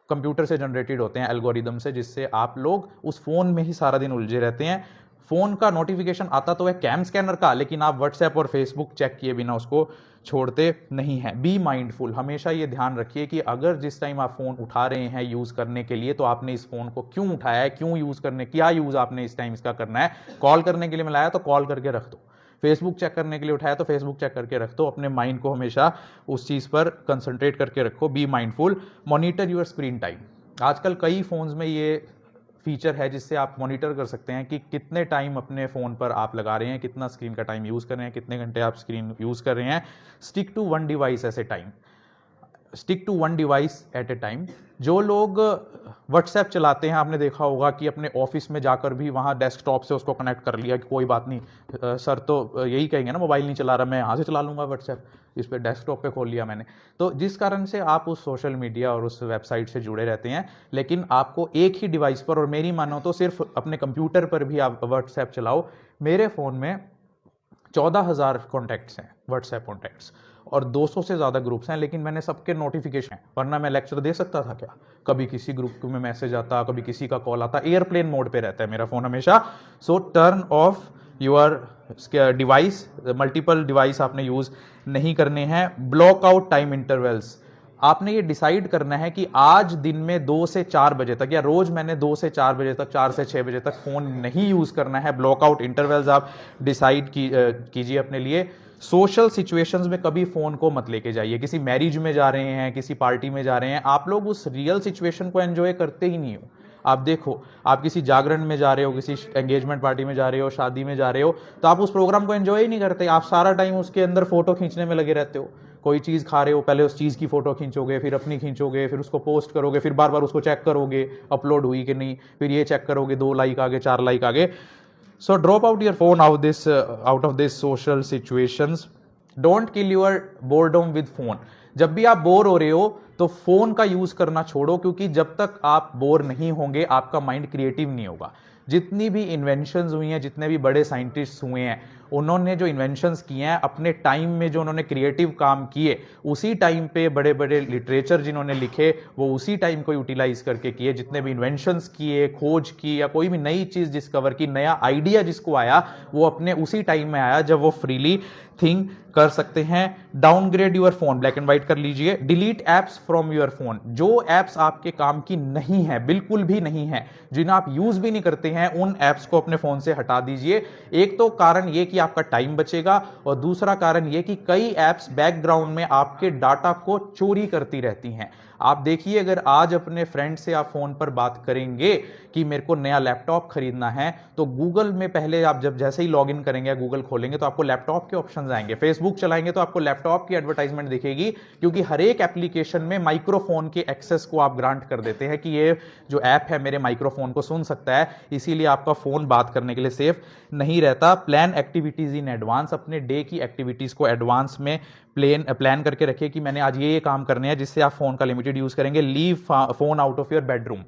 कंप्यूटर से जनरेटेड होते हैं, एल्गोरिदम से, जिससे आप लोग उस फोन में ही सारा दिन उलझे रहते हैं। फोन का नोटिफिकेशन आता तो है कैम स्कैनर का, लेकिन आप व्हाट्सएप और फेसबुक चेक किए बिना उसको छोड़ते नहीं है। Be mindful. हमेशा ये ध्यान रखिए कि अगर जिस टाइम आप फोन उठा रहे हैं यूज करने के लिए, तो आपने इस फोन को क्यों उठाया है, क्यों यूज करने, क्या यूज आपने इस टाइम इसका करना है। कॉल करने के लिए मिलाया तो कॉल करके रख दो, फेसबुक चेक करने के लिए उठाया तो फेसबुक चेक करके रख दो। अपने माइंड को हमेशा उस चीज पर कंसंट्रेट करके रखो। Be mindful. Monitor your screen time. आजकल कई फोन्स में ये फीचर है जिससे आप मॉनिटर कर सकते हैं कि कितने टाइम अपने फ़ोन पर आप लगा रहे हैं, कितना स्क्रीन का टाइम यूज़ कर रहे हैं, कितने घंटे आप स्क्रीन यूज़ कर रहे हैं। Stick to one device at a time, stick to one device at a time. जो लोग व्हाट्सएप चलाते हैं, आपने देखा होगा कि अपने ऑफिस में जाकर भी वहाँ डेस्कटॉप से उसको कनेक्ट कर लिया कि कोई बात नहीं, सर तो यही कहेंगे ना मोबाइल नहीं चला रहा, मैं यहाँ से चला लूँगा व्हाट्सएप, इस पर डेस्कटॉप पे खोल लिया मैंने। तो जिस कारण से आप उस सोशल मीडिया और उस वेबसाइट से जुड़े रहते हैं, लेकिन आपको एक ही डिवाइस पर, और मेरी मानो तो सिर्फ अपने कंप्यूटर पर भी आप व्हाट्सएप चलाओ। मेरे फ़ोन में 14,000 कॉन्टैक्ट्स हैं, व्हाट्सएप कॉन्टैक्ट्स, और 200 से ज़्यादा ग्रुप्स हैं, लेकिन मैंने सबके नोटिफिकेशन हैं, वरना मैं लेक्चर दे सकता था क्या। कभी किसी ग्रुप में मैसेज आता, कभी किसी का कॉल आता, एयरप्लेन मोड पे रहता है मेरा फ़ोन हमेशा। सो turn off your device, multiple device आपने यूज़ नहीं करने हैं। ब्लॉक आउट टाइम इंटरवल्स, आपने ये डिसाइड करना है कि आज दिन में 2 से 4 बजे तक, या रोज मैंने 2 से 4 बजे तक, 4 से 6 बजे तक फोन नहीं यूज करना है। ब्लॉकआउट इंटरवल्स आप डिसाइड कीजिए अपने लिए। सोशल सिचुएशंस में कभी फोन को मत लेके जाइए। किसी मैरिज में जा रहे हैं, किसी पार्टी में जा रहे हैं, आप लोग उस रियल सिचुएशन को एंजॉय करते ही नहीं हो। आप देखो, आप किसी जागरण में जा रहे हो, किसी एंगेजमेंट पार्टी में जा रहे हो, शादी में जा रहे हो, तो आप उस प्रोग्राम को एंजॉय ही नहीं करते। आप सारा टाइम उसके अंदर फोटो खींचने में लगे रहते हो। कोई चीज़ खा रहे हो, पहले उस चीज़ की फोटो खींचोगे, फिर अपनी खींचोगे, फिर उसको पोस्ट करोगे, फिर बार बार उसको चेक करोगे अपलोड हुई कि नहीं, फिर ये चेक करोगे 2 लाइक आगे, 4 लाइक आगे। So drop out your phone out of this social situations. Don't kill your boredom with phone. जब भी आप बोर हो रहे हो तो फोन का यूज करना छोड़ो, क्योंकि जब तक आप बोर नहीं होंगे आपका माइंड क्रिएटिव नहीं होगा। जितनी भी इन्वेंशंस हुई हैं, जितने भी बड़े साइंटिस्ट हुए हैं, उन्होंने जो इन्वेंशंस किए हैं अपने टाइम में, जो उन्होंने क्रिएटिव काम किए, उसी टाइम पे बड़े बड़े लिटरेचर जिन्होंने लिखे वो उसी टाइम को यूटिलाइज करके किए। जितने भी इन्वेंशंस किए, खोज की, या कोई भी नई चीज डिस्कवर की, नया आइडिया जिसको आया, वो अपने उसी टाइम में आया जब वो फ्रीली थिंक कर सकते हैं। Downgrade your phone, black and white कर लीजिए। Delete apps from your phone. जो एप्स आपके काम की नहीं है, बिल्कुल भी नहीं है, जिन्हें आप यूज भी नहीं करते हैं, उन एप्स को अपने फोन से हटा दीजिए। एक तो कारण ये कि आपका टाइम बचेगा, और दूसरा कारण ये कि कई एप्स बैकग्राउंड में आपके डाटा को चोरी करती रहती हैं। आप देखिए, अगर आज अपने फ्रेंड से आप फोन पर बात करेंगे कि मेरे को नया लैपटॉप खरीदना है, तो गूगल में पहले आप जब जैसे ही लॉगिन करेंगे, गूगल खोलेंगे, तो आपको लैपटॉप के ऑप्शंस आएंगे। फेसबुक चलाएंगे तो आपको लैपटॉप की एडवर्टाइजमेंट दिखेगी, क्योंकि हर एक एप्लीकेशन में माइक्रोफोन के एक्सेस को आप ग्रांट कर देते हैं कि ये जो ऐप है मेरे माइक्रोफोन को सुन सकता है, इसीलिए आपका फोन बात करने के लिए सेफ नहीं रहता। Plan activities in advance. अपने डे की एक्टिविटीज को एडवांस में प्लान करके रखिए कि मैंने आज ये काम करने हैं, जिससे आप फोन का लिमिटेड यूज करेंगे। Leave phone out of your bedroom.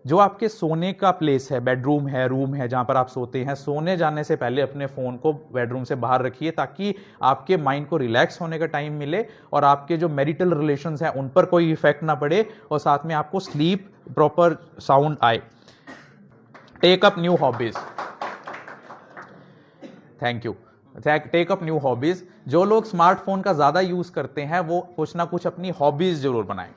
जो आपके सोने का प्लेस है, बेडरूम है, रूम है, जहां पर आप सोते हैं, सोने जाने से पहले अपने फोन को बेडरूम से बाहर रखिए, ताकि आपके माइंड को रिलैक्स होने का टाइम मिले और आपके जो मैरिटल रिलेशंस हैं उन पर कोई इफेक्ट ना पड़े, और साथ में आपको स्लीप प्रॉपर साउंड आए। Take up new hobbies. Thank you. Take up new hobbies. जो लोग स्मार्टफोन का ज्यादा यूज करते हैं वो कुछ ना कुछ अपनी हॉबीज जरूर बनाएं।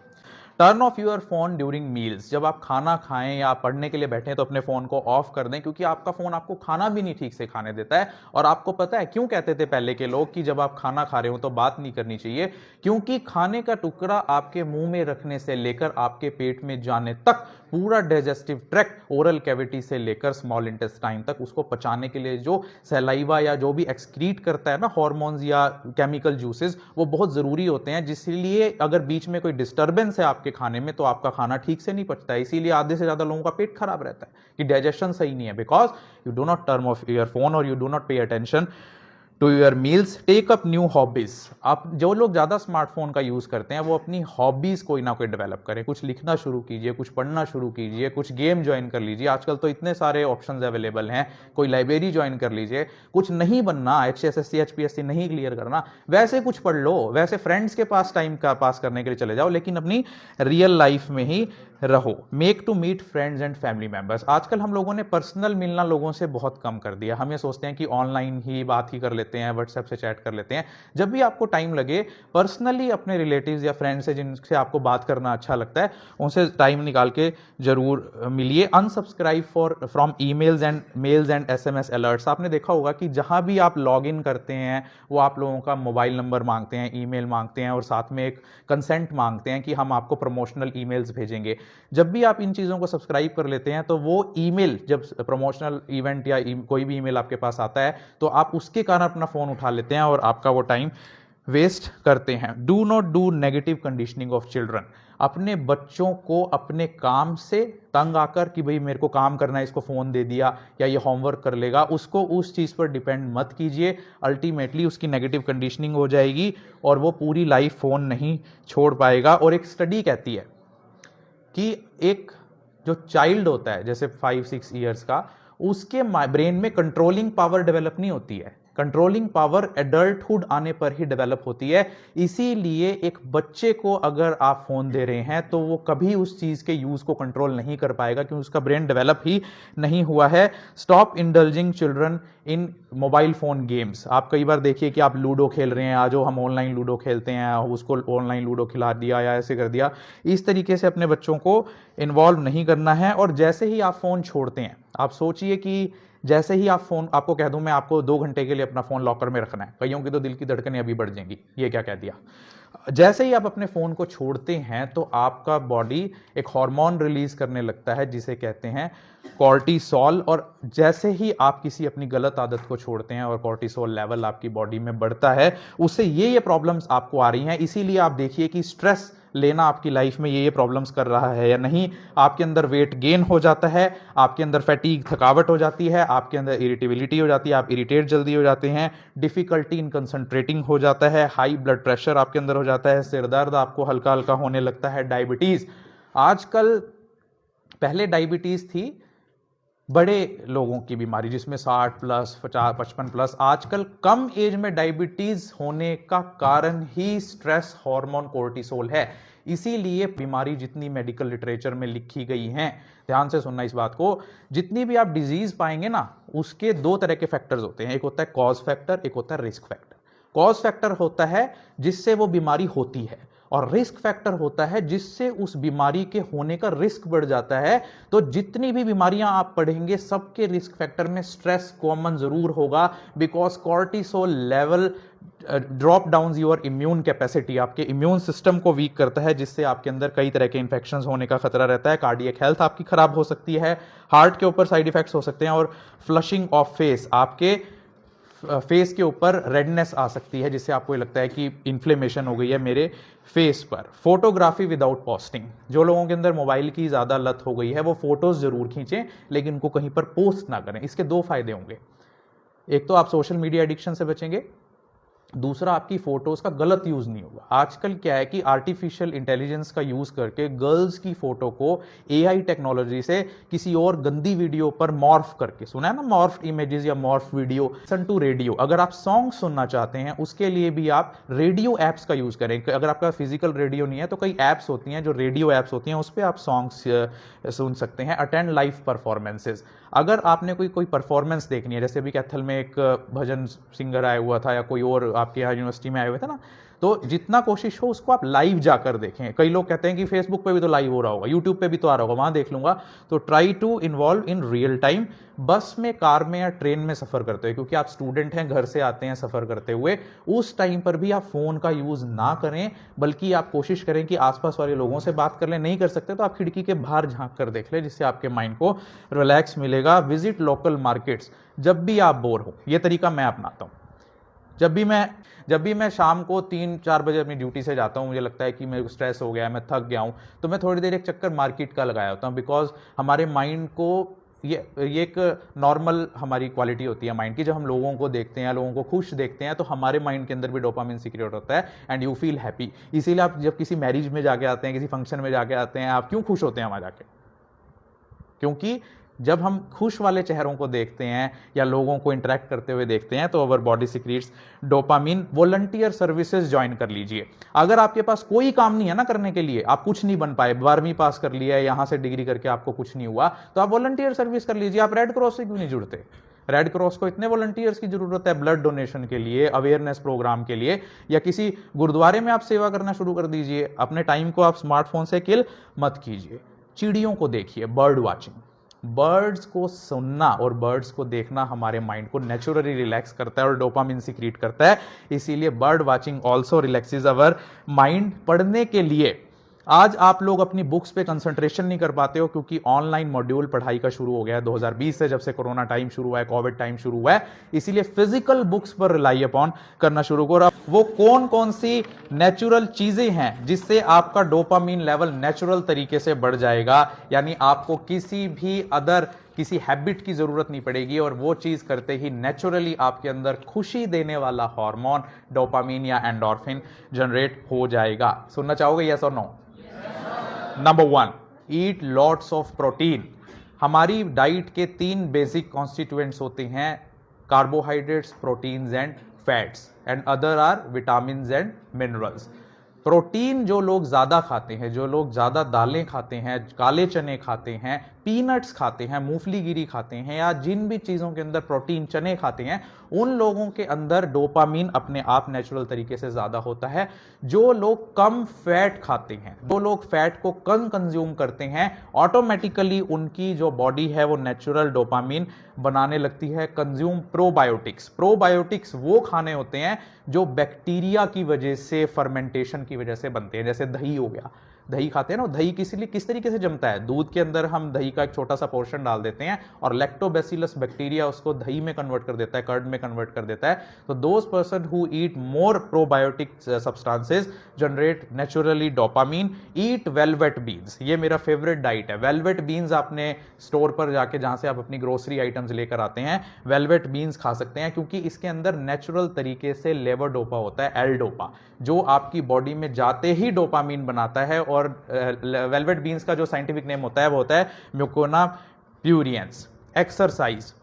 Turn off your phone during meals. जब आप खाना खाएं या पढ़ने के लिए बैठे तो अपने फोन को ऑफ कर दें, क्योंकि आपका फोन आपको खाना भी नहीं ठीक से खाने देता है। और आपको पता है क्यों कहते थे पहले के लोग कि जब आप खाना खा रहे हो तो बात नहीं करनी चाहिए? क्योंकि खाने का टुकड़ा आपके मुंह में रखने से लेकर आपके पेट में जाने तक पूरा डाइजेस्टिव ट्रैक्ट, ओरल कैविटी से लेकर स्मॉल इंटेस्टाइन तक, उसको पचाने के लिए जो सैलाइवा या जो भी एक्सक्रीट करता है ना, हार्मोन्स या केमिकल जूसेस, वो बहुत जरूरी होते हैं। जिसलिए अगर बीच में कोई डिस्टर्बेंस है आपके खाने में तो आपका खाना ठीक से नहीं पचता है। इसीलिए आधे से ज्यादा लोगों का पेट खराब रहता है कि डाइजेशन सही नहीं है, because you do not turn off your phone और you do not pay attention to your meals. Take up new hobbies. आप जो लोग ज्यादा स्मार्टफोन का यूज करते हैं वो अपनी हॉबीज कोई ना कोई डेवलप करें। कुछ लिखना शुरू कीजिए, कुछ पढ़ना शुरू कीजिए, कुछ गेम ज्वाइन कर लीजिए। आजकल तो इतने सारे ऑप्शंस अवेलेबल हैं, कोई लाइब्रेरी ज्वाइन कर लीजिए। कुछ नहीं बनना, HSSC HPSC नहीं क्लियर करना, वैसे कुछ पढ़ लो, वैसे फ्रेंड्स के पास टाइम का पास करने के लिए चले जाओ, लेकिन अपनी रियल लाइफ में ही रहो। Make to meet friends and family members. आजकल हम लोगों ने पर्सनल मिलना लोगों से बहुत कम कर दिया। हम ये सोचते हैं कि ऑनलाइन ही बात ही कर लेते हैं, व्हाट्सएप से चैट कर लेते हैं। जब भी आपको टाइम लगे, पर्सनली अपने रिलेटिव्स या फ्रेंड्स से जिनसे आपको बात करना अच्छा लगता है, उनसे टाइम निकाल के जरूर मिलिए। Unsubscribe from emails and SMS alerts. आपने देखा होगा कि जहां भी आप लॉग इन करते हैं वो आप लोगों का मोबाइल नंबर मांगते हैं, ईमेल मांगते हैं, और साथ में एक कंसेंट मांगते हैं कि हम आपको प्रमोशनल ईमेल्स भेजेंगे। जब भी आप इन चीज़ों को सब्सक्राइब कर लेते हैं तो वो ईमेल, जब प्रमोशनल इवेंट या कोई भी ईमेल आपके पास आता है तो आप उसके कारण अपना फ़ोन उठा लेते हैं और आपका वो टाइम वेस्ट करते हैं। Do not do negative conditioning of children. अपने बच्चों को अपने काम से तंग आकर कि भाई मेरे को काम करना है, इसको फ़ोन दे दिया या ये होमवर्क कर लेगा, उसको उस चीज़ पर डिपेंड मत कीजिए। अल्टीमेटली उसकी नेगेटिव कंडीशनिंग हो जाएगी और वो पूरी लाइफ फ़ोन नहीं छोड़ पाएगा। और एक स्टडी कहती है कि एक जो चाइल्ड होता है जैसे 5-6 ईयर्स का, उसके ब्रेन में कंट्रोलिंग पावर डेवलप नहीं होती है। कंट्रोलिंग पावर एडल्टहुड आने पर ही डेवलप होती है। इसीलिए एक बच्चे को अगर आप फोन दे रहे हैं तो वो कभी उस चीज के यूज को कंट्रोल नहीं कर पाएगा क्योंकि उसका ब्रेन डेवलप ही नहीं हुआ है। Stop indulging children in mobile phone games. आप कई बार देखिए कि आप लूडो खेल रहे हैं, आज हम ऑनलाइन लूडो खेलते हैं, उसको ऑनलाइन लूडो खिला दिया या ऐसे कर दिया। इस तरीके से अपने बच्चों को इन्वॉल्व नहीं करना है। और जैसे ही आप फोन छोड़ते हैं, आप सोचिए कि जैसे ही आप फोन, आपको कह दूं मैं आपको 2 घंटे के लिए अपना फोन लॉकर में रखना है, कईयों की तो दिल की धड़कनें अभी बढ़ जाएंगी, ये क्या कह दिया। जैसे ही आप अपने फोन को छोड़ते हैं तो आपका बॉडी एक हार्मोन रिलीज करने लगता है जिसे कहते हैं कॉर्टिसोल। और जैसे ही आप किसी अपनी गलत आदत को छोड़ते हैं और कॉर्टिसोल लेवल आपकी बॉडी में बढ़ता है, उससे ये प्रॉब्लम्स आपको आ रही हैं। इसीलिए आप देखिए कि स्ट्रेस लेना आपकी लाइफ में ये प्रॉब्लम्स कर रहा है या नहीं। आपके अंदर वेट गेन हो जाता है, आपके अंदर फैटीग, थकावट हो जाती है, आपके अंदर इरिटेबिलिटी हो जाती है, आप इरिटेट जल्दी हो जाते हैं, डिफिकल्टी इन कंसंट्रेटिंग हो जाता है, हाई ब्लड प्रेशर आपके अंदर हो जाता है, सिर दर्द आपको हल्का हल्का होने लगता है, डायबिटीज। आजकल, पहले डायबिटीज थी बड़े लोगों की बीमारी जिसमें 60+, 50-55+, आजकल कम एज में डायबिटीज होने का कारण ही स्ट्रेस हार्मोन कोर्टिसोल है। इसीलिए बीमारी जितनी मेडिकल लिटरेचर में लिखी गई हैं, ध्यान से सुनना इस बात को, जितनी भी आप डिजीज पाएंगे ना, उसके 2 तरह के फैक्टर्स होते हैं। एक होता है कॉज फैक्टर, एक होता है रिस्क फैक्टर। कॉज फैक्टर होता है जिससे वो बीमारी होती है, और रिस्क फैक्टर होता है जिससे उस बीमारी के होने का रिस्क बढ़ जाता है। तो जितनी भी बीमारियां आप पढ़ेंगे, सबके रिस्क फैक्टर में स्ट्रेस कॉमन जरूर होगा, because cortisol level drop down your immune capacity, आपके इम्यून सिस्टम को वीक करता है, जिससे आपके अंदर कई तरह के इंफेक्शंस होने का खतरा रहता है। कार्डियक हेल्थ आपकी खराब हो सकती है, हार्ट के ऊपर साइड इफेक्ट्स हो सकते हैं, और फ्लशिंग ऑफ फेस, आपके फेस के ऊपर रेडनेस आ सकती है, जिससे आपको लगता है कि इन्फ्लेमेशन हो गई है मेरे फेस पर। फोटोग्राफी विदाउट पोस्टिंग, जो लोगों के अंदर मोबाइल की ज़्यादा लत हो गई है वो फोटोज जरूर खींचें लेकिन उनको कहीं पर पोस्ट ना करें। इसके 2 फायदे होंगे, एक तो आप सोशल मीडिया एडिक्शन से बचेंगे, दूसरा आपकी फोटोज का गलत यूज नहीं होगा। आजकल क्या है कि आर्टिफिशियल इंटेलिजेंस का यूज करके गर्ल्स की फोटो को एआई टेक्नोलॉजी से किसी और गंदी वीडियो पर मॉर्फ करके, सुना है ना मॉर्फ इमेजेस या morph video. Listen to radio, अगर आप सॉन्ग सुनना चाहते हैं उसके लिए भी आप रेडियो एप्स का यूज करें। अगर आपका फिजिकल रेडियो नहीं है तो कई एप्स होती हैं जो रेडियो एप्स होती हैं, उस पर आप सॉन्ग्स सुन सकते हैं। अटेंड लाइव परफॉर्मेंसेज, अगर आपने कोई परफॉर्मेंस देखनी है, जैसे अभी कैथल में एक भजन सिंगर आया हुआ था या कोई और आपके यहाँ यूनिवर्सिटी में आए हुए थे ना, तो जितना कोशिश हो उसको आप लाइव जाकर देखें। कई लोग कहते हैं कि फेसबुक पे भी तो लाइव हो रहा होगा, यूट्यूब पे भी तो आ रहा होगा, वहां देख लूंगा। तो try to involve in real time. Bus में, कार में या ट्रेन में सफर करते हुए, क्योंकि आप स्टूडेंट हैं, घर से आते हैं सफर करते हुए, उस टाइम पर भी आप फोन का यूज ना करें, बल्कि आप कोशिश करें कि आसपास वाले लोगों से बात कर लें। नहीं कर सकते तो आप खिड़की के बाहर झांक कर देख लें, जिससे आपके माइंड को रिलैक्स मिलेगा। विजिट लोकल मार्केट्स, जब भी आप बोर हो, यह तरीका मैं अपनाता हूं। जब भी मैं शाम को 3-4 बजे अपनी ड्यूटी से जाता हूँ, मुझे लगता है कि मेरे को स्ट्रेस हो गया है, मैं थक गया हूँ, तो मैं थोड़ी देर एक चक्कर मार्केट का लगाया होता हूँ। बिकॉज हमारे माइंड को ये एक नॉर्मल हमारी क्वालिटी होती है माइंड की, जब हम लोगों को देखते हैं, लोगों को खुश देखते हैं, तो हमारे माइंड के अंदर भी डोपामिन सीक्रेट होता है एंड यू फील हैप्पी। इसीलिए आप जब किसी मैरिज में जाके आते हैं, किसी फंक्शन में जाके आते हैं, आप क्यों खुश होते हैं वहां जाके? क्योंकि जब हम खुश वाले चेहरों को देखते हैं या लोगों को इंटरेक्ट करते हुए देखते हैं तो our body secrets dopamine. Volunteer services join कर लीजिए। अगर आपके पास कोई काम नहीं है ना करने के लिए, आप कुछ नहीं बन पाए, 12वीं पास कर लिया है, यहां से डिग्री करके आपको कुछ नहीं हुआ, तो आप वॉलंटियर सर्विस कर लीजिए। आप रेड क्रॉस से क्यों नहीं जुड़ते? रेड क्रॉस को इतने वॉलंटियर्स की जरूरत है ब्लड डोनेशन के लिए, अवेयरनेस प्रोग्राम के लिए, या किसी गुरुद्वारे में आप सेवा करना शुरू कर दीजिए। अपने टाइम को आप स्मार्टफोन से किल मत कीजिए। चिड़ियों को देखिए, बर्ड वाचिंग। बर्ड्स को सुनना और बर्ड्स को देखना हमारे माइंड को नेचुरली रिलैक्स करता है और डोपामिन सीक्रेट करता है। इसीलिए bird watching also relaxes our mind. पढ़ने के लिए आज आप लोग अपनी बुक्स पे कंसंट्रेशन नहीं कर पाते हो क्योंकि ऑनलाइन मॉड्यूल पढ़ाई का शुरू हो गया है 2020 से, जब से कोरोना टाइम शुरू हुआ है, कोविड टाइम शुरू हुआ है, इसीलिए फिजिकल बुक्स पर रिलाई अपॉन करना शुरू करो। वो कौन कौन सी नेचुरल चीजें हैं जिससे आपका डोपामीन लेवल नेचुरल तरीके से बढ़ जाएगा, यानी आपको किसी हैबिट की जरूरत नहीं पड़ेगी और वो चीज करते ही नेचुरली आपके अंदर खुशी देने वाला हार्मोन डोपामीन या एंडोर्फिन जनरेट हो जाएगा। सुनना चाहोगे यस और no? Number 1, eat lots of protein. हमारी डाइट के 3 बेसिक कॉन्स्टिट्यूएंट्स होते हैं, carbohydrates, proteins and fats, and other are vitamins and minerals. Protein जो लोग ज्यादा खाते हैं, जो लोग ज्यादा दालें खाते हैं, काले चने खाते हैं, पीनट्स खाते हैं, मूंगफलीगिरी खाते हैं, या जिन भी चीजों के अंदर प्रोटीन चने खाते हैं, उन लोगों के अंदर डोपामीन अपने आप नेचुरल तरीके से ज्यादा होता है। जो लोग कम फैट खाते हैं, जो लोग फैट को कम कंज्यूम करते हैं, ऑटोमेटिकली उनकी जो बॉडी है वो नेचुरल डोपामीन बनाने लगती है। Consume probiotics. प्रोबायोटिक्स वो खाने होते हैं जो बैक्टीरिया की वजह से, फर्मेंटेशन की वजह से बनते हैं। जैसे दही हो गया, दही खाते हैं ना, दही किस तरीके से जमता है? दूध के अंदर हम दही का एक छोटा सा पोर्शन डाल देते हैं और लैक्टोबैसिलस बैक्टीरिया उसको दही में कन्वर्ट कर देता है, कर्ड में कन्वर्ट कर देता है। तो those person who eat more probiotic substances generate naturally dopamine. Eat velvet beans, ये मेरा फेवरेट डाइट है। वेलवेट बीन्स आपने स्टोर पर जाके, जहां से आप अपनी ग्रोसरी आइटम्स लेकर आते हैं, वेलवेट बीन्स खा सकते हैं क्योंकि इसके अंदर नेचुरल तरीके से लेवोडोपा होता है, एल डोपा, जो आपकी बॉडी में जाते ही डोपामीन बनाता है। और वेलवेट बीन्स का जो साइंटिफिक नेम होता है वो होता है म्यूकोना प्यूरियंस। एक्सरसाइज,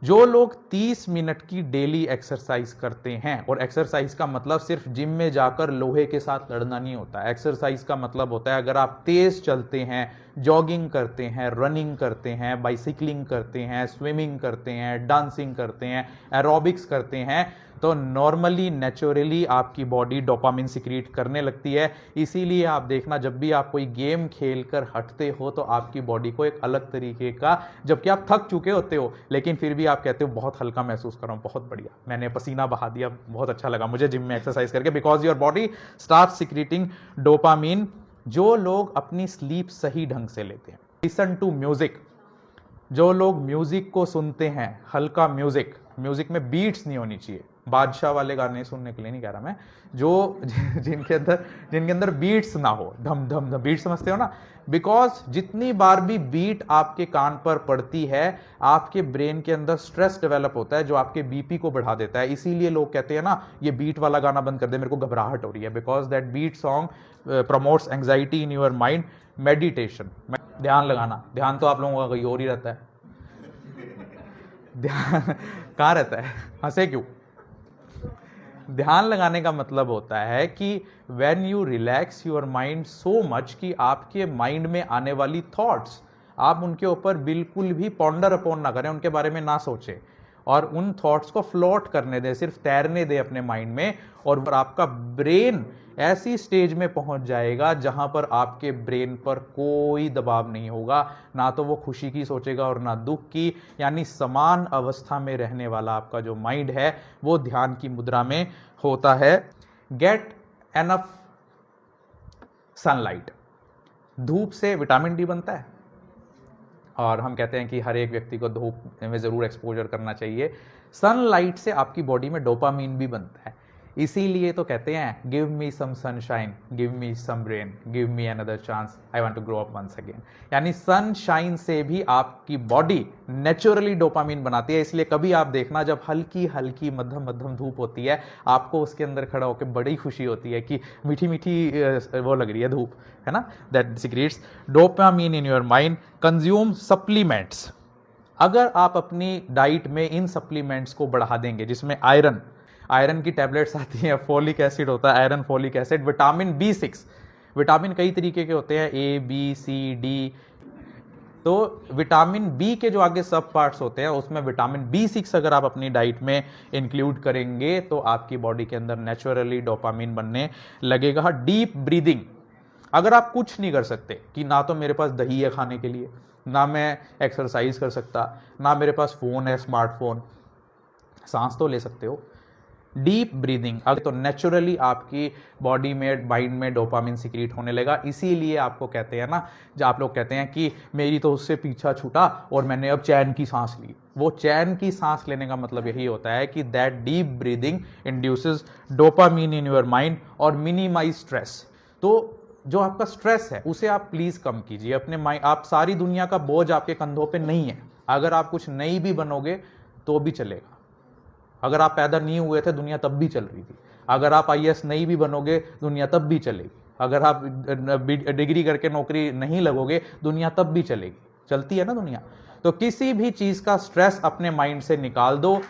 जो लोग 30 मिनट की डेली एक्सरसाइज करते हैं, और एक्सरसाइज का मतलब सिर्फ जिम में जाकर लोहे के साथ लड़ना नहीं होता है। एक्सरसाइज का मतलब होता है अगर आप तेज चलते हैं, जॉगिंग करते हैं, रनिंग करते हैं, बाइसिकलिंग करते हैं, स्विमिंग करते हैं, डांसिंग करते हैं, एरोबिक्स करते हैं, तो नॉर्मली नेचुरली आपकी बॉडी डोपामिन सिक्रीट करने लगती है। इसीलिए आप देखना, जब भी आप कोई गेम खेलकर हटते हो तो आपकी बॉडी को एक अलग तरीके का, जबकि आप थक चुके होते हो लेकिन फिर भी आप कहते हो बहुत हल्का महसूस कर रहा हूं, बहुत बढ़िया, मैंने पसीना बहा दिया, बहुत अच्छा लगा मुझे जिम में एक्सरसाइज करके, because your body start secreting dopamine. जो लोग अपनी स्लीप सही ढंग से लेते हैं, लिसन टू म्यूजिक। जो लोग म्यूजिक को सुनते हैं, हल्का म्यूजिक, म्यूजिक में बीट्स नहीं होनी चाहिए, बादशाह वाले गाने सुनने के लिए नहीं कह रहा मैं, जो जिनके अंदर बीट्स ना हो, धम धम धम, बीट समझते हो ना? बिकॉज जितनी बार भी बीट आपके कान पर पड़ती है, आपके ब्रेन के अंदर स्ट्रेस डेवलप होता है जो आपके बीपी को बढ़ा देता है। इसीलिए लोग कहते हैं ना, ये बीट वाला गाना बंद कर दे, मेरे को घबराहट हो रही है, because that beat song promotes anxiety in your mind. Meditation, ध्यान लगाना, ध्यान तो आप लोगों का कहीं और ही रहता है, ध्यान कहाँ रहता है? हंसे क्यों? ध्यान लगाने का मतलब होता है कि when you relax your mind so much कि आपके माइंड में आने वाली थॉट्स, आप उनके ऊपर बिल्कुल भी पॉन्डर अपॉन ना करें, उनके बारे में ना सोचें और उन थॉट्स को फ्लोट करने दें, सिर्फ तैरने दें अपने माइंड में, और आपका ब्रेन ऐसी स्टेज में पहुंच जाएगा जहां पर आपके ब्रेन पर कोई दबाव नहीं होगा, ना तो वो खुशी की सोचेगा और ना दुख की, यानी समान अवस्था में रहने वाला आपका जो माइंड है वो ध्यान की मुद्रा में होता है। Get enough sunlight. धूप से विटामिन डी बनता है और हम कहते हैं कि हर एक व्यक्ति को धूप में जरूर एक्सपोजर करना चाहिए। सनलाइट से आपकी बॉडी में डोपामीन भी बनता है, इसीलिए तो कहते हैं give me some sunshine, give me some rain, give me another chance, I want to grow up once again. यानी सनशाइन से भी आपकी बॉडी नेचुरली डोपामीन बनाती है। इसलिए कभी आप देखना, जब हल्की हल्की मध्यम मध्यम धूप होती है, आपको उसके अंदर खड़ा होकर बड़ी खुशी होती है कि मीठी मीठी वो लग रही है धूप, है ना? That secrets dopamine in your mind. Consume supplements. अगर आप अपनी डाइट में इन सप्लीमेंट्स को बढ़ा देंगे, जिसमें आयरन की टैबलेट्स आती हैं, फोलिक एसिड होता है, iron folic acid, vitamin B6, vitamin कई तरीके के होते हैं, A, B, C, D। तो विटामिन बी के जो आगे सब पार्ट्स होते हैं उसमें विटामिन B6 अगर आप अपनी डाइट में इंक्लूड करेंगे तो आपकी बॉडी के अंदर नेचुरली डोपामिन बनने लगेगा। Deep breathing. अगर आप कुछ नहीं कर सकते कि ना तो मेरे पास दही है खाने के लिए, ना मैं एक्सरसाइज कर सकता, ना मेरे पास फोन है स्मार्टफोन, सांस तो ले सकते हो, डीप ब्रीदिंग, अगर तो नेचुरली आपकी बॉडी में, माइंड में डोपामिन सिक्रीट होने लगा। इसीलिए आपको कहते हैं ना, जो आप लोग कहते हैं कि मेरी तो उससे पीछा छूटा और मैंने अब चैन की सांस ली। वो चैन की सांस लेने का मतलब यही होता है कि that deep breathing induces dopamine in your mind और मिनिमाइज स्ट्रेस। तो जो आपका स्ट्रेस है उसे आप प्लीज कम कीजिए अपने माइंड। आप सारी दुनिया का बोझ आपके कंधों पे नहीं है। अगर आप कुछ नहीं भी बनोगे तो भी चलेगा। अगर आप पैदा नहीं हुए थे, दुनिया तब भी चल रही थी। अगर आप IAS नहीं भी बनोगे, दुनिया तब भी चलेगी। अगर आप डिग्री करके नौकरी नहीं लगोगे, दुनिया तब भी चलेगी। चलती है ना दुनिया। तो किसी भी चीज का स्ट्रेस अपने माइंड से निकाल दो।